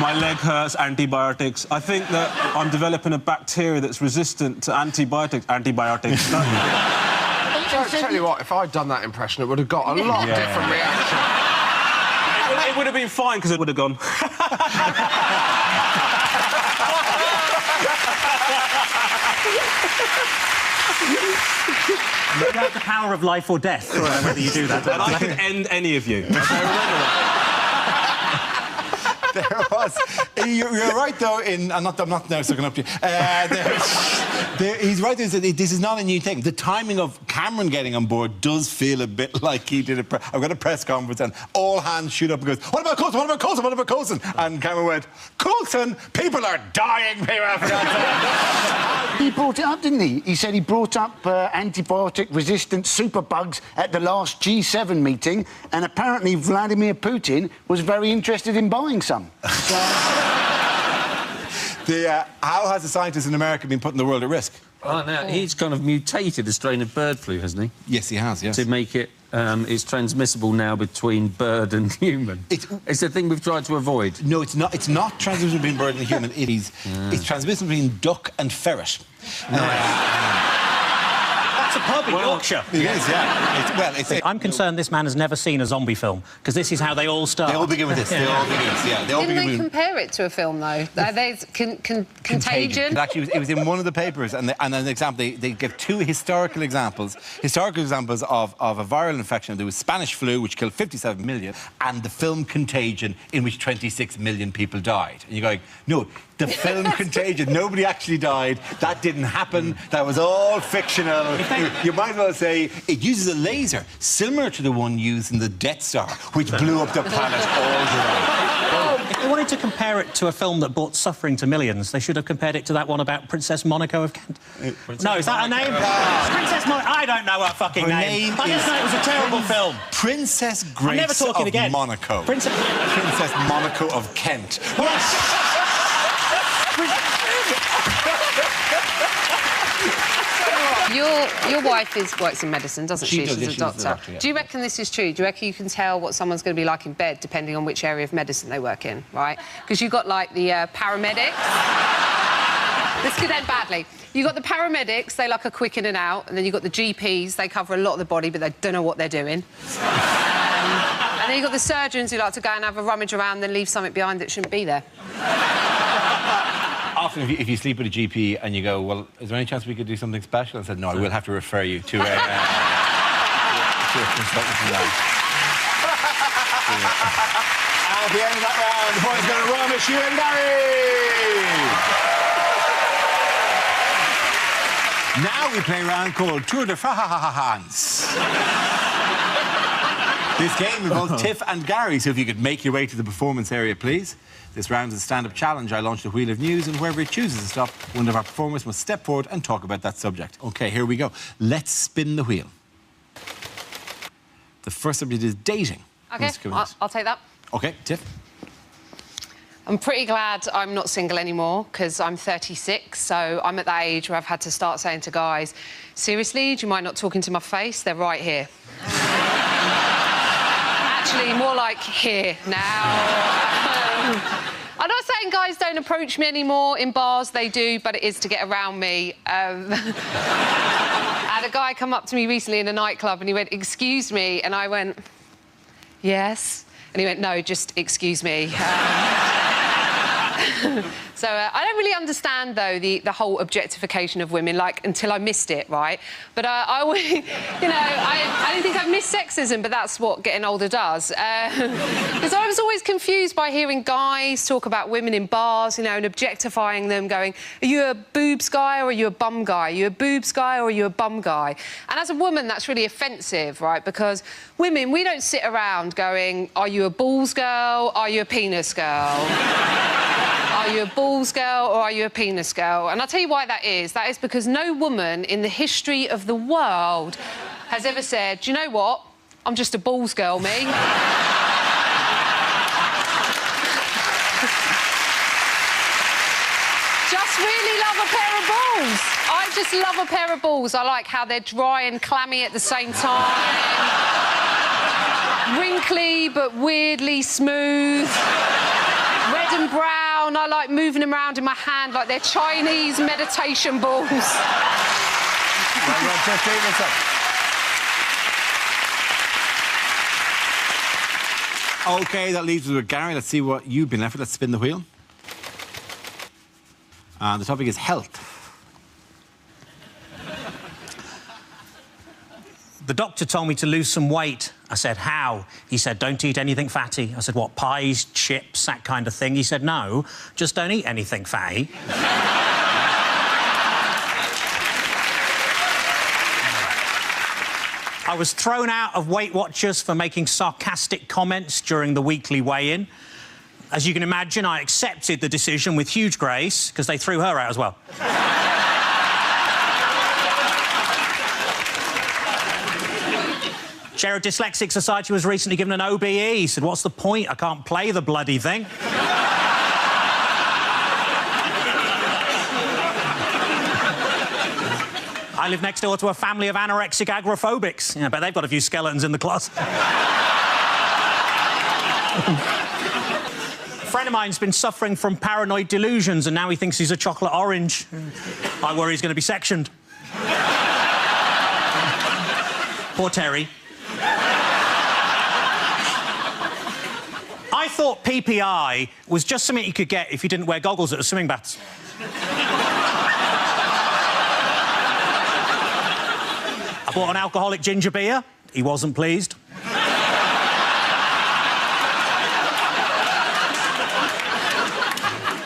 My leg hurts, antibiotics. I think that I'm developing a bacteria that's resistant to antibiotics. Tell you what, if I'd done that impression, it would have got a lot different reaction. It would have been fine, because it would have gone... You have the power of life or death, whether you do that. And I could end any of you. I remember that. There was... You're right, though, in... I'm not now sucking up to you. He's right, this is not a new thing. The timing of Cameron getting on board does feel a bit like he did I've got a press conference and all hands shoot up and goes, what about Coulson? What about Coulson? What about Coulson? And Cameron went, Coulson? People are dying, people. He brought it up, didn't he? He said he brought up antibiotic-resistant superbugs at the last G7 meeting, and apparently Vladimir Putin was very interested in buying some. So... how has the scientist in America been putting the world at risk? Oh, now, he's kind of mutated a strain of bird flu, hasn't he? Yes, he has, yes. To make it it's transmissible now between bird and human. It's a thing we've tried to avoid. No, it's not. It's not transmissible between bird and human. It's transmissible between duck and ferret. That's a pub in Yorkshire. It is, yeah. I'm concerned this man has never seen a zombie film, because this is how they all start. They all begin with this. They all begin with this, yeah. Didn't they compare it to a film, though? There's Contagion. Actually, it was in one of the papers, and an example, they give two historical examples of a viral infection. There was Spanish flu, which killed 57 million, and the film Contagion, in which 26 million people died. And you're going, no, the film Contagion, nobody actually died. That didn't happen. That was all fictional. You might as well say it uses a laser similar to the one used in the Death Star, which blew up the planet all the way. If they wanted to compare it to a film that brought suffering to millions, they should have compared it to that one about Princess Monaco of Kent. No, is that her name? Princess Monaco. I don't know her fucking name. I just know it was a terrible film. Princess Grace of Monaco. Princess Monaco of Kent. Your wife works in medicine, doesn't she? She's a doctor. Yeah. Do you reckon this is true? Do you reckon you can tell what someone's going to be like in bed depending on which area of medicine they work in, right? Because you've got, like, the paramedics. This could end badly. You've got the paramedics, they like a quick in and out, and then you've got the GPs, they cover a lot of the body, but they don't know what they're doing. And then you've got the surgeons who like to go and have a rummage around and then leave something behind that shouldn't be there. Often, if you sleep with a GP and you go, well, is there any chance we could do something special? I said, no, I will have to refer you to a consultant for that. At the end of that round, the points go to Romish, you and Gary! Now we play a round called Tour de France. This game involves Tiff and Gary, so if you could make your way to the performance area, please. This round is a stand-up challenge. I launch the wheel of news, and whoever it chooses to stop, one of our performers must step forward and talk about that subject. OK, here we go. Let's spin the wheel. The first subject is dating. OK, I'll take that. OK, Tiff. I'm pretty glad I'm not single anymore, because I'm 36, so I'm at that age where I've had to start saying to guys, seriously, do you mind not talking to my face? They're right here. Actually, more like here now. I'm not saying guys don't approach me anymore in bars, they do, but it is to get around me. I had a guy come up to me recently in a nightclub and he went, excuse me, and I went, yes. And he went, no, just excuse me. So I don't really understand, though, the whole objectification of women, like, until I missed it, right? But I always, you know, I don't think I've missed sexism, but that's what getting older does. Because I was always confused by hearing guys talk about women in bars, you know, and objectifying them, going, are you a boobs guy or are you a bum guy? Are you a boobs guy or are you a bum guy? And as a woman, that's really offensive, right? Because women, we don't sit around going, are you a balls girl? Are you a penis girl? Are you a balls girl or are you a penis girl? And I'll tell you why that is. That is because no woman in the history of the world has ever said, do you know what? I'm just a balls girl, me. Just really love a pair of balls. I just love a pair of balls. I like how they're dry and clammy at the same time. Wrinkly but weirdly smooth. Red and brown. I like moving them around in my hand like they're Chinese meditation balls. OK, that leaves us with Gary. Let's see what you've been left with. Let's spin the wheel. And the topic is health. The doctor told me to lose some weight. I said, how? He said, don't eat anything fatty. I said, what, pies, chips, that kind of thing? He said, no, just don't eat anything fatty. I was thrown out of Weight Watchers for making sarcastic comments during the weekly weigh-in. As you can imagine, I accepted the decision with huge grace, because they threw her out as well. Sheriff Dyslexic Society was recently given an OBE. He said, what's the point? I can't play the bloody thing. I live next door to a family of anorexic agoraphobics. Yeah, but they've got a few skeletons in the closet. A friend of mine's been suffering from paranoid delusions and now he thinks he's a chocolate orange. I worry he's going to be sectioned. Poor Terry. I thought PPI was just something you could get if you didn't wear goggles at the swimming baths. I bought an alcoholic ginger beer. He wasn't pleased.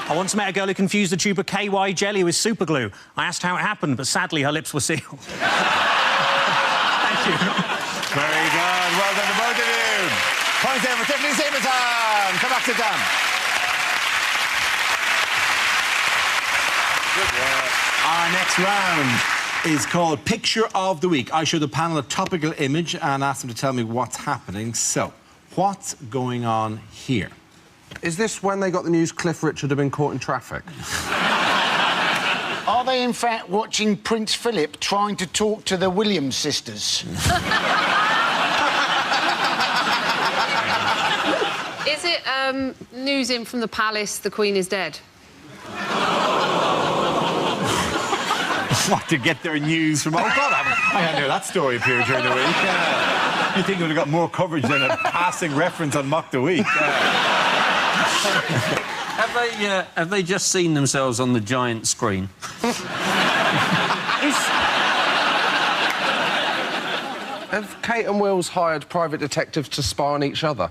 I once met a girl who confused a tube of KY jelly with superglue. I asked how it happened, but sadly her lips were sealed. Thank you. Very good. Well done to both of you. Points there for Tiffany Stapleton. Come back to Dan. Our next round is called Picture of the Week. I show the panel a topical image and ask them to tell me what's happening. So, what's going on here? Is this when they got the news Cliff Richard had been caught in traffic? Are they, in fact, watching Prince Philip trying to talk to the Williams sisters? Is it news in from the palace, the Queen is dead? What, to get their news from... Oh, God, I hadn't heard that story appear during the week. You think it would have got more coverage than a passing reference on Mock the Week. Have they just seen themselves on the giant screen? Have Kate and Wills hired private detectives to spy on each other?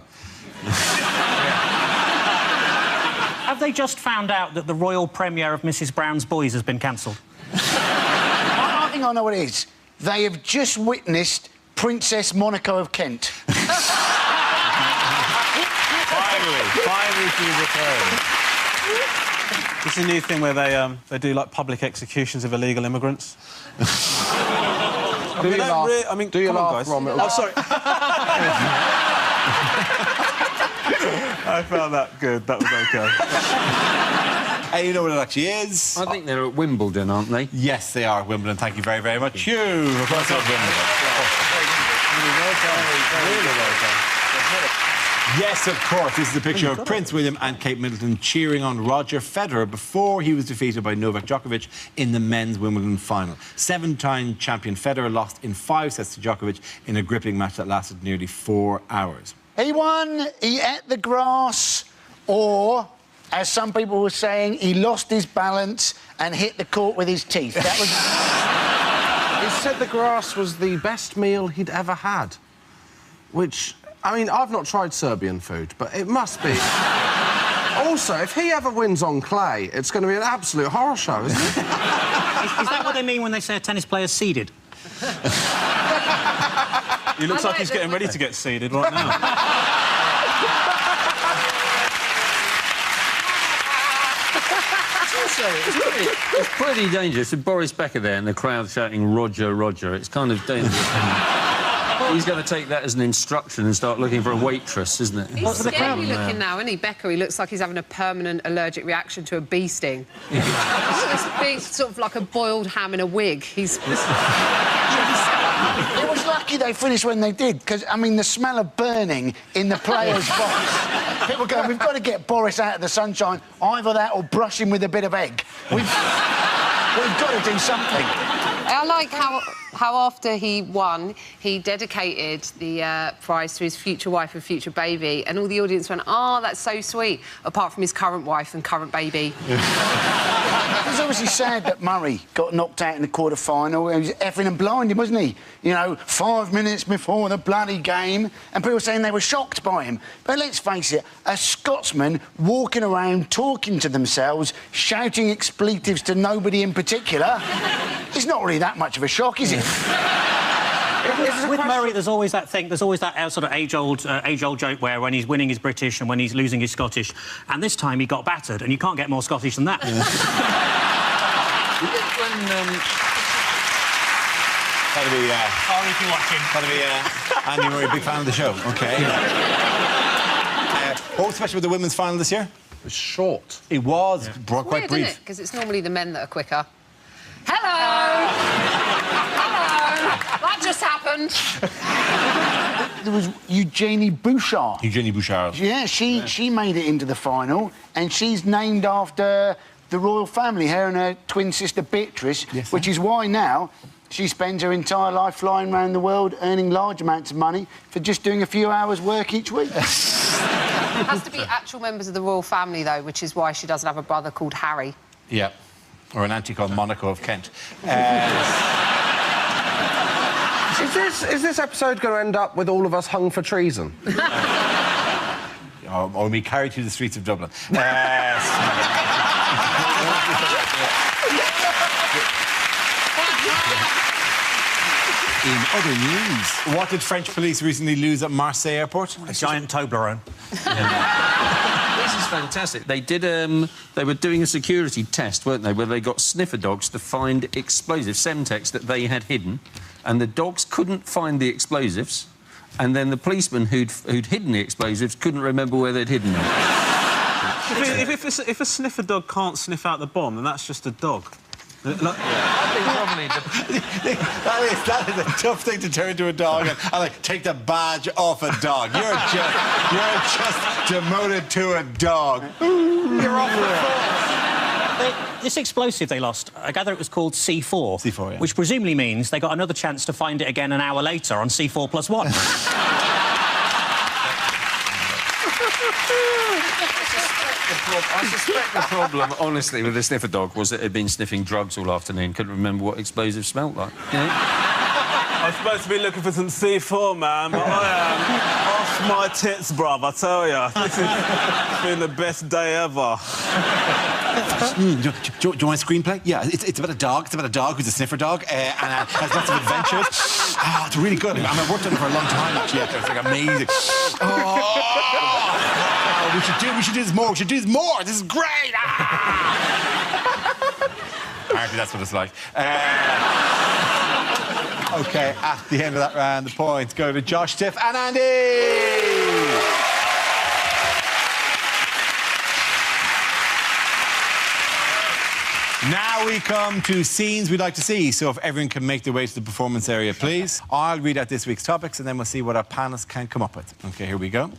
Have they just found out that the royal premiere of Mrs Brown's Boys has been cancelled? I think I know what it is. They have just witnessed Princess Monaco of Kent. Finally she's returned. It's a new thing where they do, like, public executions of illegal immigrants. Do you laugh? Do you laugh, Ron? Oh, sorry. I found that good. That was OK. And you know what it actually is? I think they're at Wimbledon, aren't they? Yes, they are at Wimbledon. Thank you very, very much. Hugh, of course, at Wimbledon. Yes, of course. This is a picture of Prince William and Kate Middleton cheering on Roger Federer before he was defeated by Novak Djokovic in the men's Wimbledon final. Seven-time champion Federer lost in 5 sets to Djokovic in a gripping match that lasted nearly 4 hours. He won, he ate the grass, or, as some people were saying, he lost his balance and hit the court with his teeth. That was... He said the grass was the best meal he'd ever had, which... I mean, I've not tried Serbian food, but it must be. Also, if he ever wins on clay, it's going to be an absolute horror show, isn't it? Is that what they mean when they say a tennis player's seeded? He looks like he's getting ready to get seeded right now. It's pretty dangerous with Boris Becker there and the crowd shouting Roger, Roger. It's kind of dangerous. He's going to take that as an instruction and start looking for a waitress, isn't it? He's scary looking now, isn't he, Becker? He looks like he's having a permanent allergic reaction to a bee sting. He's sort of like a boiled ham in a wig. He's... It was lucky they finished when they did, because, I mean, the smell of burning in the players' box. People going, we've got to get Boris out of the sunshine. Either that or brush him with a bit of egg. We've got to do something. I like how after he won, he dedicated the prize to his future wife and future baby, and all the audience went, "Oh, that's so sweet," apart from his current wife and current baby. It was obviously sad that Murray got knocked out in the quarter-final. He was effing and blinding, wasn't he? You know, 5 minutes before the bloody game, and people were saying they were shocked by him. But let's face it, a Scotsman walking around talking to themselves, shouting expletives to nobody in particular, it's not really that much of a shock, is it? With Murray, there's always that thing, there's always that sort of age-old joke where when he's winning he's British and when he's losing he's Scottish. And this time he got battered, and you can't get more Scottish than that. That'll be, Sorry if you're watching. that'll be, Andy Murray, big fan of the show. OK. What was special with the women's final this year? It was short. It was quite Weird, brief. isn't it? Because it's normally the men that are quicker. Hello! That just happened. There was Eugenie Bouchard. Eugenie Bouchard. Yeah, she made it into the final, and she's named after the royal family, her and her twin sister Beatrice, Yes, which is why now she spends her entire life flying around the world earning large amounts of money for just doing a few hours' work each week. It has to be actual members of the royal family, though, which is why she doesn't have a brother called Harry. Yeah. Or an auntie called Monaco of Kent. Is this episode going to end up with all of us hung for treason? Or me carried through the streets of Dublin. In other news, what did French police recently lose at Marseille Airport? A giant Toblerone. This is fantastic. They did. They were doing a security test, weren't they, where they got sniffer dogs to find explosives, Semtex, that they had hidden, and the dogs couldn't find the explosives, and then the policeman who'd hidden the explosives couldn't remember where they'd hidden them. If a sniffer dog can't sniff out the bomb, then that's just a dog. I think probably that is a tough thing to turn to a dog and like take the badge off a dog. You're just demoted to a dog. You're off the force. This explosive they lost, I gather it was called C4. C4, yeah. Which presumably means they got another chance to find it again an hour later on C4+1. I suspect the problem, honestly, with the sniffer dog was that it had been sniffing drugs all afternoon, couldn't remember what explosives smelt like. You know? I'm supposed to be looking for some C4, man, but I am off my tits, bruv, I tell ya. This has been the best day ever. Do you want a screenplay? Yeah, it's about a dog. It's about a dog who's a sniffer dog and has lots of adventures. Oh, it's really good. I worked on it for a long time, actually. It's like amazing. We should do this more. We should do this more. This is great. Apparently, that's what it's like. OK, at the end of that round, the points go to Josh, Tiff and Andy. Now we come to scenes we'd like to see, so if everyone can make their way to the performance area, please. I'll read out this week's topics and then we'll see what our panelists can come up with. OK, here we go.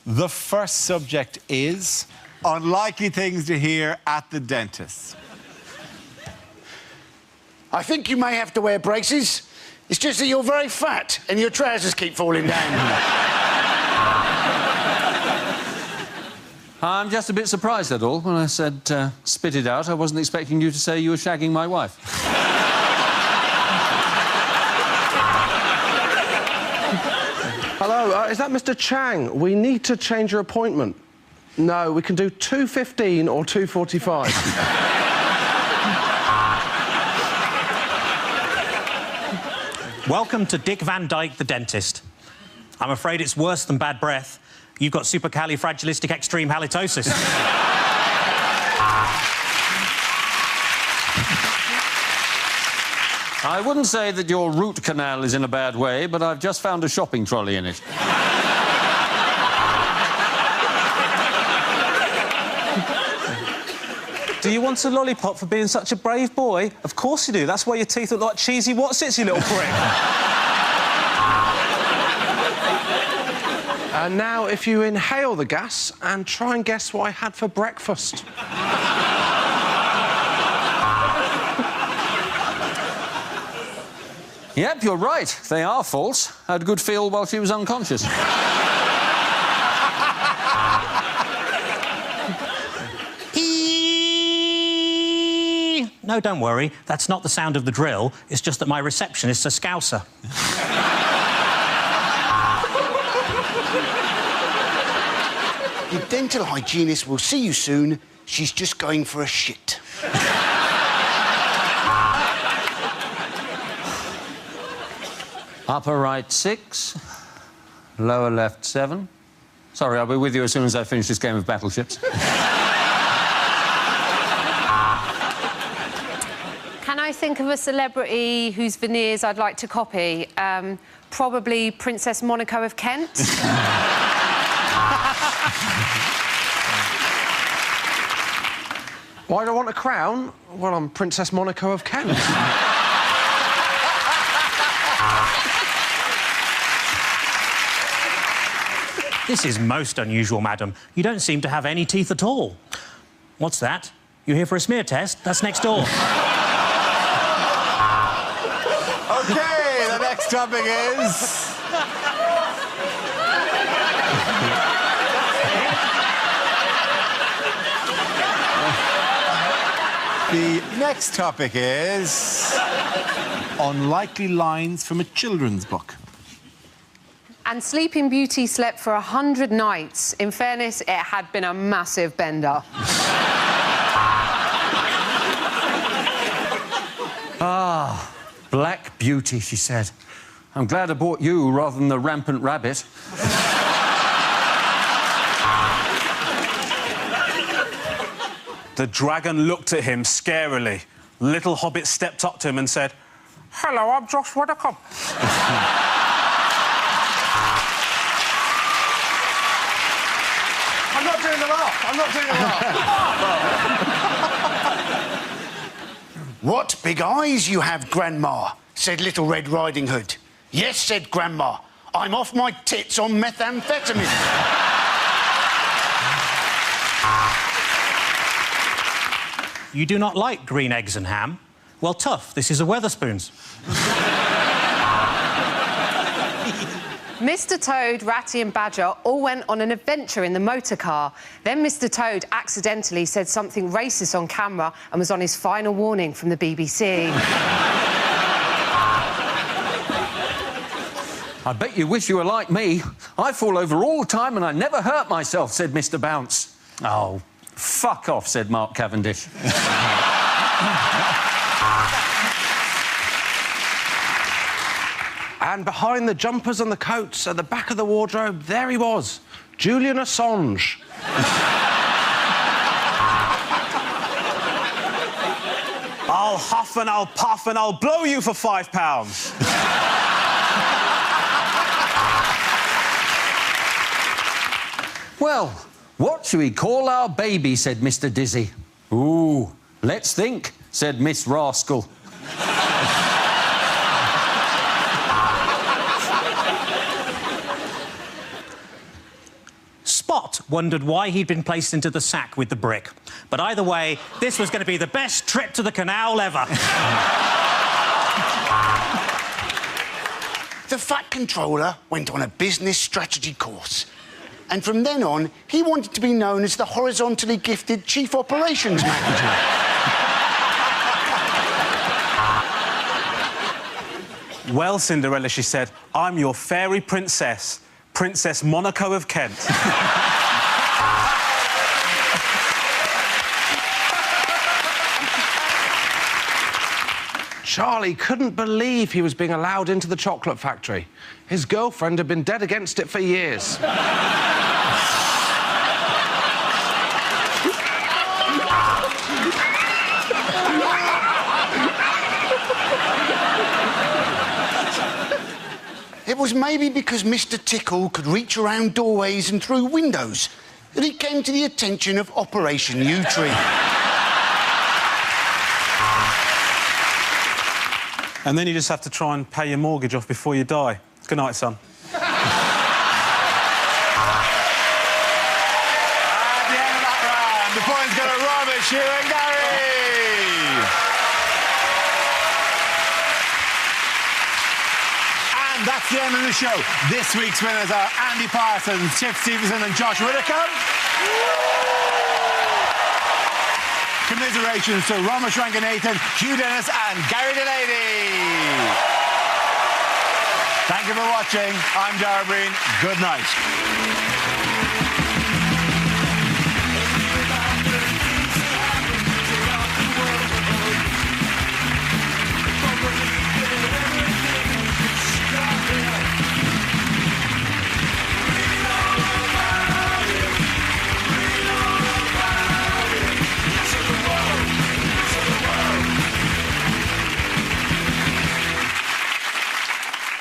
The first subject is unlikely things to hear at the dentist. I think you may have to wear braces. It's just that you're very fat and your trousers keep falling down. I'm just a bit surprised, at all. When I said spit it out, I wasn't expecting you to say you were shagging my wife. Hello, is that Mr. Chang? We need to change your appointment. No, we can do 2:15 or 2:45. Welcome to Dick Van Dyke, the dentist. I'm afraid it's worse than bad breath. You've got supercalifragilisticextreme-halitosis. I wouldn't say that your root canal is in a bad way, but I've just found a shopping trolley in it. Do you want a lollipop for being such a brave boy? Of course you do. That's why your teeth look like cheesy Wotsits, you little prick. And now, if you inhale the gas and try and guess what I had for breakfast. Yep, you're right. They are false. Had a good feel while she was unconscious. No, don't worry. That's not the sound of the drill. It's just that my receptionist's a Scouser. The dental hygienist will see you soon. She's just going for a shit. Upper right 6, lower left 7. Sorry, I'll be with you as soon as I finish this game of battleships. Can I think of a celebrity whose veneers I'd like to copy? Probably Princess Monaco of Kent. Why do I want a crown? Well, I'm Princess Monaco of Kent. This is most unusual, madam. You don't seem to have any teeth at all. What's that? You here for a smear test? That's next door. OK, the next topic is... The next topic is unlikely lines from a children's book. And Sleeping Beauty slept for 100 nights. In fairness, it had been a massive bender. Ah, Black Beauty, she said. I'm glad I bought you rather than the rampant rabbit. The dragon looked at him scarily. Little Hobbit stepped up to him and said, "Hello, I'm Josh Widdicombe." I'm not doing the laugh. I'm not doing the laugh. What big eyes you have, Grandma, said Little Red Riding Hood. Yes, said Grandma. I'm off my tits on methamphetamine. You do not like green eggs and ham? Well, tough. This is a Weatherspoons. Mr. Toad, Ratty and Badger all went on an adventure in the motor car. Then Mr. Toad accidentally said something racist on camera and was on his final warning from the BBC. I bet you wish you were like me. I fall over all the time and I never hurt myself, said Mr. Bounce. Oh, fuck off, said Mark Cavendish. And behind the jumpers and the coats at the back of the wardrobe, there he was, Julian Assange. I'll huff and I'll puff and I'll blow you for £5. Well, what should we call our baby, said Mr. Dizzy. Ooh, let's think, said Miss Rascal. Spot wondered why he'd been placed into the sack with the brick. But either way, this was going to be the best trip to the canal ever. The Fat Controller went on a business strategy course. And from then on, he wanted to be known as the horizontally gifted Chief Operations Manager. Well, Cinderella, she said, I'm your fairy princess, Princess Monaco of Kent. Charlie couldn't believe he was being allowed into the chocolate factory. His girlfriend had been dead against it for years. It was maybe because Mr. Tickle could reach around doorways and through windows that he came to the attention of Operation Yewtree. And then you just have to try and pay your mortgage off before you die. Good night, son. At the end of that round, the point's going to Robert, Hugh and Gary. And that's the end of the show. This week's winners are Andy Parsons, Tiff Stevenson and Josh Widdicombe. Commiserations to Ramesh Ranganathan, Hugh Dennis and Gary Delaney. Thank you for watching. I'm Dara Breen. Good night.